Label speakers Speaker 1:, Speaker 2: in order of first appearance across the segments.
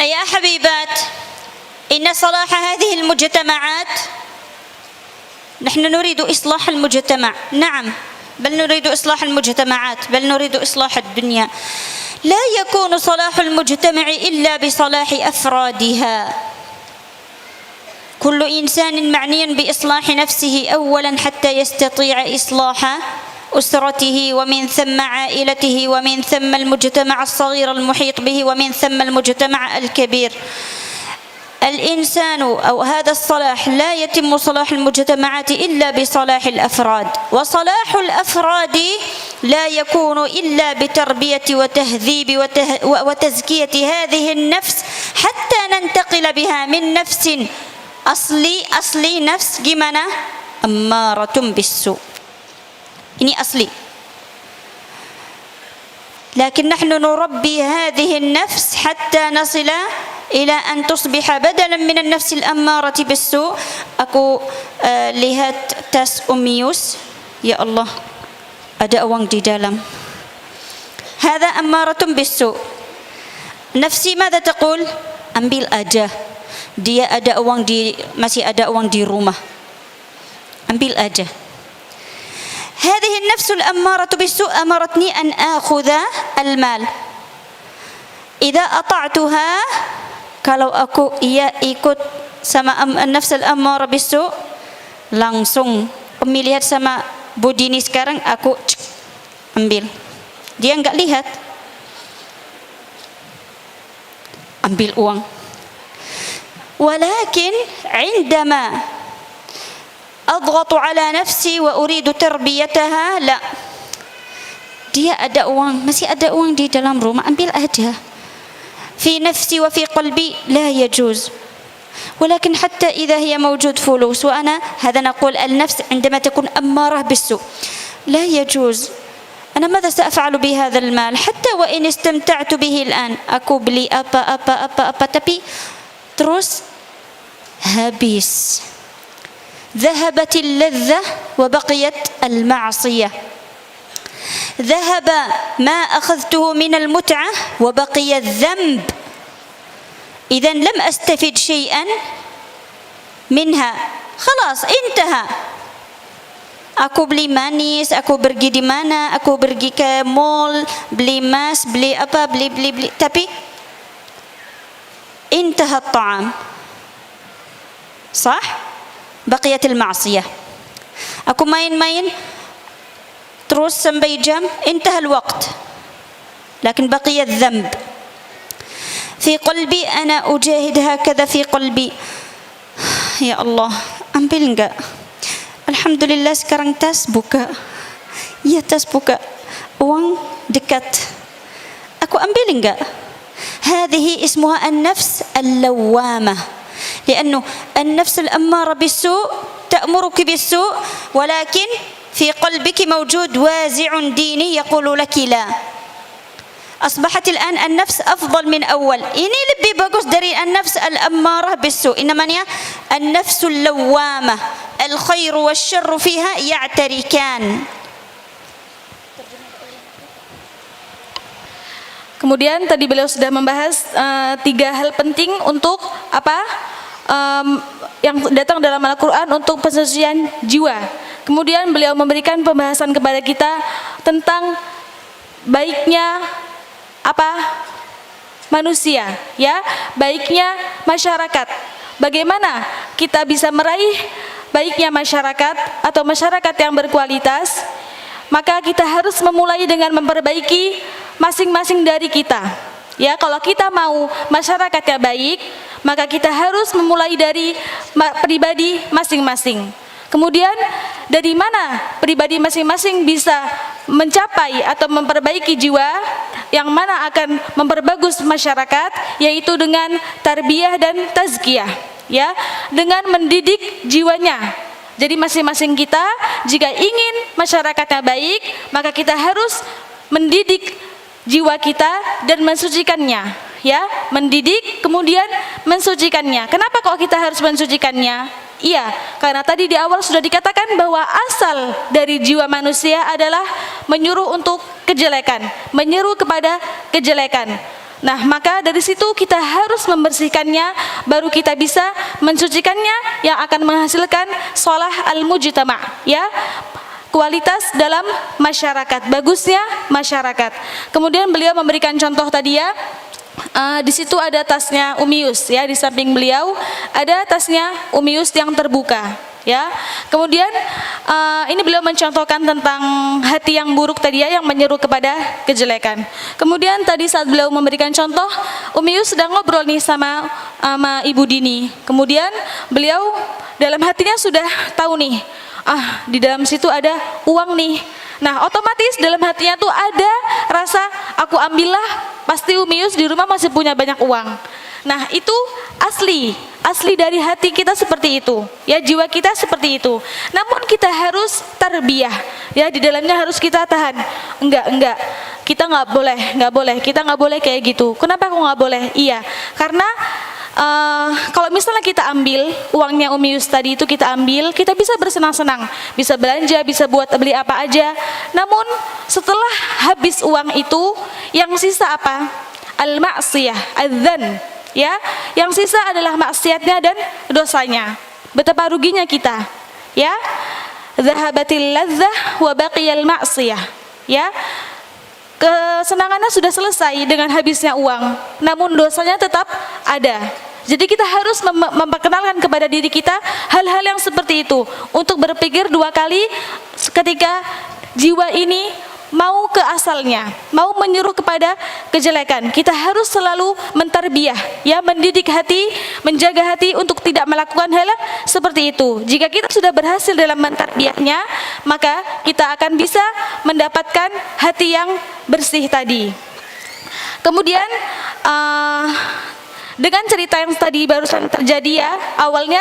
Speaker 1: فيا حبيبات، إن صلاح هذه المجتمعات، نحن نريد إصلاح المجتمع، نعم، بل نريد إصلاح المجتمعات، بل نريد إصلاح الدنيا. لا يكون صلاح المجتمع إلا بصلاح أفرادها. كل إنسان معني بإصلاح نفسه أولا حتى يستطيع إصلاح أسرته، ومن ثم عائلته، ومن ثم المجتمع الصغير المحيط به، ومن ثم المجتمع الكبير. الإنسان أو هذا الصلاح لا يتم صلاح المجتمعات إلا بصلاح الأفراد، وصلاح الأفراد لا يكون إلا بتربية وتهذيب وتزكية هذه النفس، حتى ننتقل بها من نفس أصلي نفس gimana أمارة بالسوء، ini أصلي، لكن نحن نربي هذه النفس حتى نصل إلى أن تصبح بدلا من النفس الأمارة بالسوء. Aku lihat tas Yus, ya Allah, ada uang di dalam. هذا أمارة بالسوء. Nafsi ماذا تقول؟ ambil aja. Dia ada uang masih ada uang di rumah. Ambil aja. هذه النفس الأمارة بالسوء أمرتني أن آخذ المال. إذا أطعتها، kalau aku ikut sama nafs al-ammara bisu, langsung pemilihan sama Budini sekarang aku ambil. Dia enggak lihat. Ambil uang. Walakin عندما أضغط على نفسي وأريد تربيتها، لا. Dia ada uang, masih ada uang di dalam rumah, ambil aja. في نفسي وفي قلبي لا يجوز. ولكن حتى إذا هي موجود فلوس وأنا، هذا نقول النفس عندما تكون أمارة بالسوء، لا يجوز. أنا ماذا سأفعل بهذا المال؟ حتى وإن استمتعت به الآن، aku beli apa, tapi terus habis. ذهبت اللذة وبقيت المعصية. ذهب ما أخذته من المتعة وبقي الذنب. إذن لم أستفد شيئا منها، خلاص انتهى. Aku beli manis, aku pergi di mana, aku pergi ke mall, beli emas, beli apa, beli, tapi انتهى الطعام. صح؟ بقيت المعصية. Aku main-main terus sampai jam, انتهى الوقت، لكن بقي الذنب في قلبي. أنا أجاهد هكذا في قلبي، ya Allah, ambil enggak? Alhamdulillah sekarang tas buka, ya tas buka, uang dekat, aku ambil enggak? هذه اسمها النفس اللوامة، لأنه النفس الأمارة بالسوء تأمرك بالسوء، ولكن في قلبك موجود وازع ديني يقول لك لا. أصبحت الآن النفس أفضل من أول. Ini lebih bagus dari النفس الأمارة بالسوء. إنما النفس اللوامة الخير والشر فيها يعتركان.
Speaker 2: Kemudian tadi beliau sudah membahas 3 hal penting untuk yang datang dalam Al-Quran untuk pensucian jiwa. Kemudian beliau memberikan pembahasan kepada kita tentang baiknya manusia, ya, baiknya masyarakat. Bagaimana kita bisa meraih baiknya masyarakat atau masyarakat yang berkualitas? Maka kita harus memulai dengan memperbaiki masing-masing dari kita. Ya, kalau kita mau masyarakatnya baik, maka kita harus memulai dari pribadi masing-masing. Kemudian dari mana pribadi masing-masing bisa mencapai atau memperbaiki jiwa, yang mana akan memperbagus masyarakat, yaitu dengan tarbiyah dan tazkiyah, ya, dengan mendidik jiwanya. Jadi masing-masing kita jika ingin masyarakatnya baik, maka kita harus mendidik jiwa kita dan mensucikannya, ya, mendidik kemudian mensucikannya. Kenapa kok kita harus mensucikannya? Iya, karena tadi di awal sudah dikatakan bahwa asal dari jiwa manusia adalah menyuruh untuk kejelekan, menyeru kepada kejelekan. Nah, maka dari situ kita harus membersihkannya, baru kita bisa mensucikannya yang akan menghasilkan shalah al-mujtama, ya. Kualitas dalam masyarakat, bagusnya masyarakat. Kemudian beliau memberikan contoh tadi ya. Di situ ada tasnya Umius ya, di samping beliau ada tasnya Umius yang terbuka ya. Kemudian ini beliau mencontohkan tentang hati yang buruk tadi ya, yang menyeru kepada kejelekan. Kemudian tadi saat beliau memberikan contoh, Umius sedang ngobrol nih sama Ibu Dini. Kemudian beliau dalam hatinya sudah tahu nih, di dalam situ ada uang nih. Nah, otomatis dalam hatinya tuh ada rasa, aku ambillah, pasti Umius di rumah masih punya banyak uang. Nah, itu asli dari hati kita seperti itu, ya, jiwa kita seperti itu. Namun kita harus tarbiyah, ya, di dalamnya harus kita tahan. Enggak, kita nggak boleh, kita nggak boleh kayak gitu. Kenapa aku nggak boleh? Iya, karena kalau misalnya kita ambil uangnya Umius tadi itu, kita ambil, kita bisa bersenang-senang, bisa belanja, bisa buat beli apa aja. Namun setelah habis uang itu, yang sisa apa? Al-ma'siyah, adzan, ya. Yang sisa adalah maksiatnya dan dosanya. Betapa ruginya kita, ya. Zahabatil ladzah wa baqiyal ma'siyah, ya. Kesenangannya sudah selesai dengan habisnya uang, namun dosanya tetap ada. Jadi kita harus memperkenalkan kepada diri kita hal-hal yang seperti itu, untuk berpikir dua kali ketika jiwa ini mau ke asalnya, mau menyuruh kepada kejelekan. Kita harus selalu mentarbiyah, ya, mendidik hati, menjaga hati untuk tidak melakukan hal seperti itu. Jika kita sudah berhasil dalam mentarbiyahnya, maka kita akan bisa mendapatkan hati yang bersih tadi. Kemudian dengan cerita yang tadi barusan terjadi ya, awalnya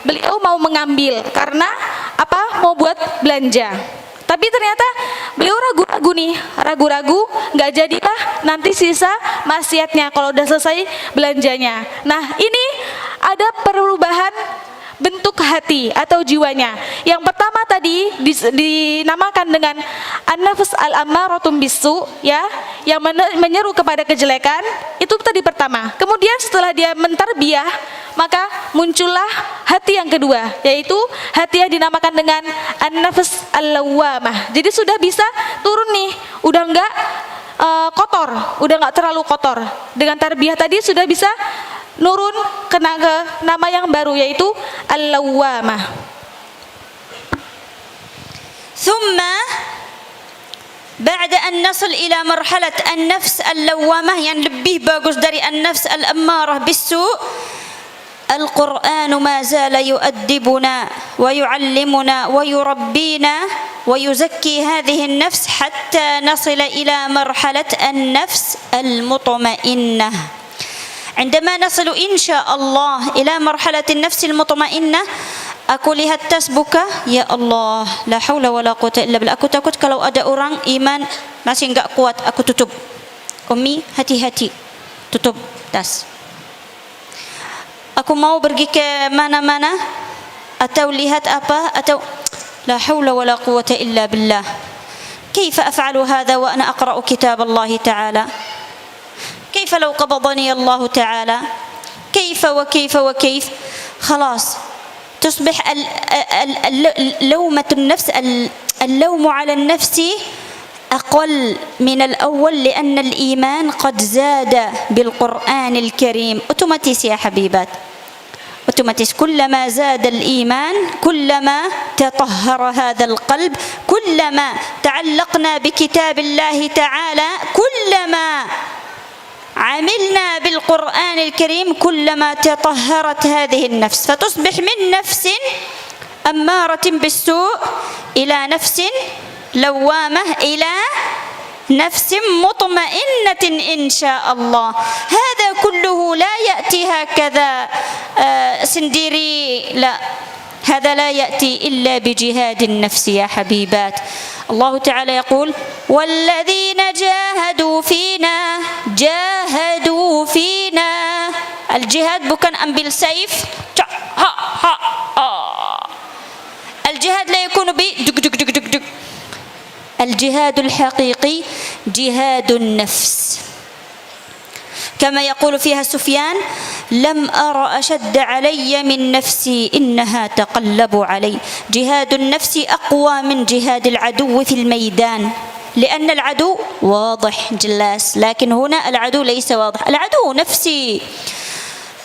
Speaker 2: beliau mau mengambil karena apa? Mau buat belanja. Tapi ternyata beliau ragu-ragu, nggak jadilah, nanti sisa maksiatnya kalau udah selesai belanjanya. Nah, ini ada perubahan bentuk hati atau jiwanya. Yang pertama tadi dinamakan dengan an-nafs al-ammaratum bisu, ya, yang menyeru kepada kejelekan. Itu tadi pertama. Kemudian setelah dia mentarbiyah, maka muncullah hati yang kedua, yaitu hati yang dinamakan dengan an-nafs al-lawwamah. Jadi sudah bisa turun nih, udah enggak kotor, udah enggak terlalu kotor. Dengan tarbiyah tadi sudah bisa nurun ke nama yang baru, yaitu al-lawwamah.
Speaker 1: ثم بعد أن نصل إلى مرحلة النفس اللوامة yang lebih bagus dari النفس الأمارة بالسوء, القرآن ما زال يؤدبنا ويعلمنا ويربينا ويزكي هذه النفس حتى نصل إلى مرحلة النفس المطمئنة. عندما نصل إن شاء الله إلى مرحلة النفس المطمئنة, aku lihat tas buka, ya Allah, la haula wala quwata illa billah. Aku takut kalau ada orang iman masih enggak kuat, aku tutup. Umi, hati-hati, tutup tas. Aku mau pergi ke mana-mana atau lihat apa, atau la haula wala quwata illa billah. كيف أفعل هذا وأنا أقرأ كتاب الله تعالى؟ كيف لو قبضني الله تعالى؟ كيف وكيف وكيف؟ خلاص تصبح لومة النفس، اللوم على النفس أقل من الأول، لأن الإيمان قد زاد بالقرآن الكريم. أوتوماتيس يا حبيبات، أوتوماتيس. كلما زاد الإيمان كلما تطهر هذا القلب، كلما تعلقنا بكتاب الله تعالى، كلما عملنا بالقرآن الكريم، كلما تطهرت هذه النفس، فتصبح من نفس أمارة بالسوء إلى نفس لوامة إلى نفس مطمئنة إن شاء الله. هذا كله لا يأتي هكذا سنديري، لا، هذا لا يأتي إلا بجهاد النفس يا حبيبات. الله تعالى يقول والذين جاهدوا فينا. الجهاد bukan ambil سيف الجهاد لا يكون بدق دق دق دق دق. الجهاد الحقيقي جهاد النفس. كما يقول فيها سفيان لم أر أشد علي من نفسي إنها تقلب علي. جهاد النفس أقوى من جهاد العدو في الميدان، لأن العدو واضح جلاس، لكن هنا العدو ليس واضح، العدو نفسي.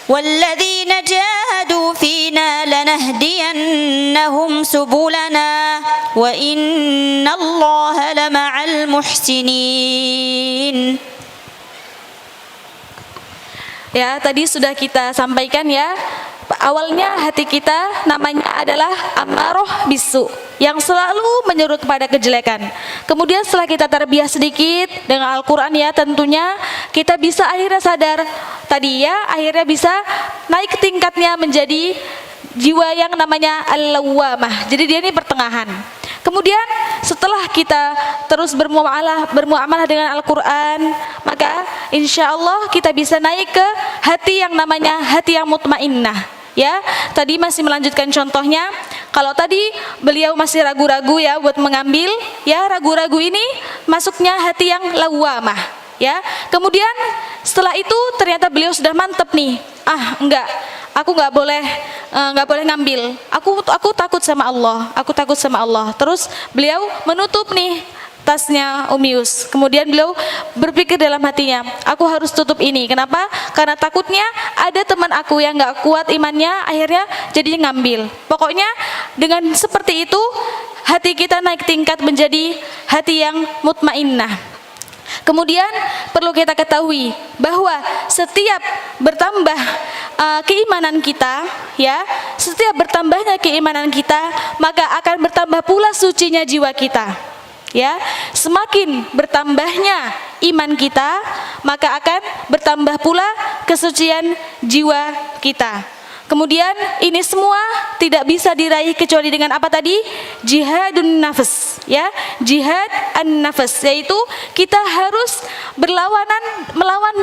Speaker 1: والذين جاهدوا فينا لنهدينهم سبلنا وإن الله لمع المحسنين.
Speaker 2: Ya, tadi sudah kita sampaikan ya. Awalnya hati kita namanya adalah ammaroh bisu, yang selalu menyuruh kepada kejelekan. Kemudian setelah kita terbiah sedikit dengan Al-Quran ya, tentunya kita bisa akhirnya sadar tadi ya, akhirnya bisa naik tingkatnya menjadi jiwa yang namanya al-lawwamah. Jadi dia ini pertengahan. Kemudian setelah kita terus bermuamalah dengan Al-Quran, maka insya Allah kita bisa naik ke hati yang namanya hati yang mutmainnah. Ya, tadi masih melanjutkan contohnya. Kalau tadi beliau masih ragu-ragu ya buat mengambil, ya ragu-ragu ini masuknya hati yang lawwamah. Ya, kemudian setelah itu ternyata beliau sudah mantep nih. Enggak, aku nggak boleh ngambil. Aku takut sama Allah. Aku takut sama Allah. Terus beliau menutup nih tasnya Umius. Kemudian beliau berpikir dalam hatinya, aku harus tutup ini. Kenapa? Karena takutnya ada teman aku yang nggak kuat imannya, akhirnya jadi ngambil. Pokoknya dengan seperti itu hati kita naik tingkat menjadi hati yang mutmainnah. Kemudian perlu kita ketahui bahwa setiap bertambah keimanan kita, ya, setiap bertambahnya keimanan kita, maka akan bertambah pula sucinya jiwa kita. Ya, semakin bertambahnya iman kita, maka akan bertambah pula kesucian jiwa kita. Kemudian ini semua tidak bisa diraih kecuali dengan apa tadi? Jihadun nafs, ya, jihad an-nafs, yaitu kita harus melawan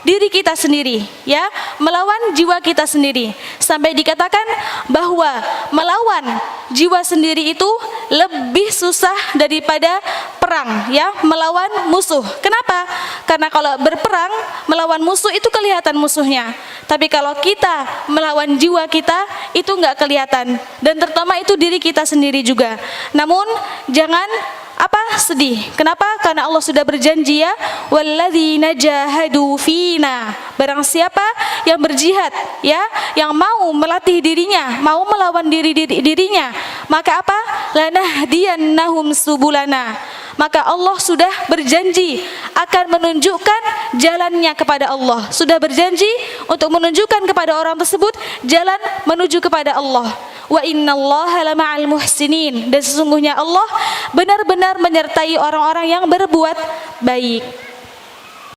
Speaker 2: diri kita sendiri, ya, melawan jiwa kita sendiri. Sampai dikatakan bahwa melawan jiwa sendiri itu lebih susah daripada perang, ya, melawan musuh. Kenapa? Karena kalau berperang melawan musuh itu kelihatan musuhnya, tapi kalau kita melawan jiwa kita itu nggak kelihatan, dan terutama itu diri kita sendiri juga. Namun jangan sedih. Kenapa? Karena Allah sudah berjanji ya, walladzina jahadu fina. Barang siapa yang berjihad, ya, yang mau melatih dirinya, mau melawan dirinya, maka lanahdiyannahum subulana. Maka Allah sudah berjanji akan menunjukkan jalannya kepada Allah. Sudah berjanji untuk menunjukkan kepada orang tersebut jalan menuju kepada Allah. Wa innallaha lama'al muhsinin. Dan sesungguhnya Allah benar-benar menyertai orang-orang yang berbuat baik.